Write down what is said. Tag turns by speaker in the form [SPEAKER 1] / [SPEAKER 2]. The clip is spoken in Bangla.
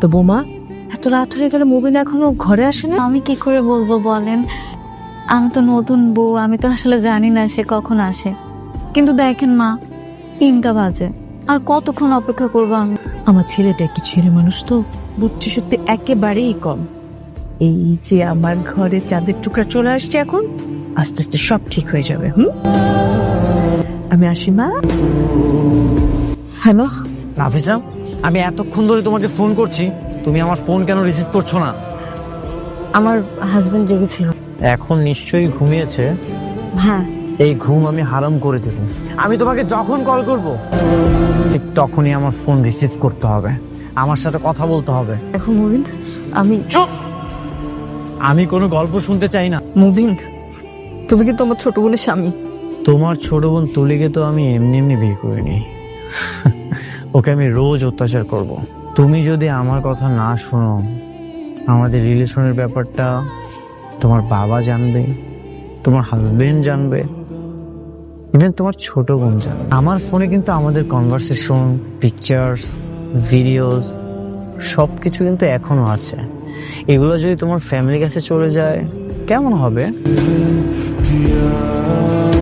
[SPEAKER 1] তো বোমা, এত রাত হয়ে গেলে মুবিন এখনো ঘরে আসে না?
[SPEAKER 2] আমি কি করে বলবো বলেন, আমি তো নতুন বউ, আমি তো আসলে জানি না সে কখন আসে। কিন্তু দেখেন মা, 3টা বাজে, আর কতক্ষণ অপেক্ষা করবো আমি?
[SPEAKER 1] আমার ছেলেটা একটু ছেলে মানুষ তো, বুদ্ধি সত্যি একেবারেই কম। এই যে আমার ঘরে চাঁদের টুকরা চলে আসছে, এখন আস্তে আস্তে সব ঠিক হয়ে যাবে। আমি আসি মা। হ্যালো
[SPEAKER 3] নাফিসা, আমি এতক্ষণ ধরে তোমাকে ফোন করছি, তুমি আমার ফোন কেন রিসিভ করছো না?
[SPEAKER 2] আমার হাজবেন্ড জেগেছিল।
[SPEAKER 3] এখন নিশ্চয়ই ঘুমিয়েছে।
[SPEAKER 2] হ্যাঁ।
[SPEAKER 3] এই ঘুম আমি হারাম করে দেব। আমি তোমাকে যখন কল করব ঠিক তখনই আমার ফোন রিসিভ করতে হবে, আমার সাথে কথা বলতে হবে।
[SPEAKER 2] দেখো মুবিন, আমি
[SPEAKER 3] চুপ! আমি কোনো গল্প শুনতে চাই না।
[SPEAKER 2] মুবিন, তুমি কিন্তু আমার ছোট বোনের স্বামী।
[SPEAKER 3] তোমার ছোট বোন তুলিকে তো আমি এমনি এমনি বিয়ে করিনি। ওকে আমি রোজ অত্যাচার করব। তুমি যদি আমার কথা না শোনো, আমাদের রিলেশনের ব্যাপারটা তোমার বাবা জানবে, তোমার হাজবেন্ড জানবে, ইভেন তোমার ছোট বোন জানবে। আমার ফোনে কিন্তু আমাদের কনভারসেশন, পিকচার্স, ভিডিওস সবকিছু কিন্তু এখনো আছে। এগুলো যদি তোমার ফ্যামিলির কাছে চলে যায় কেমন হবে?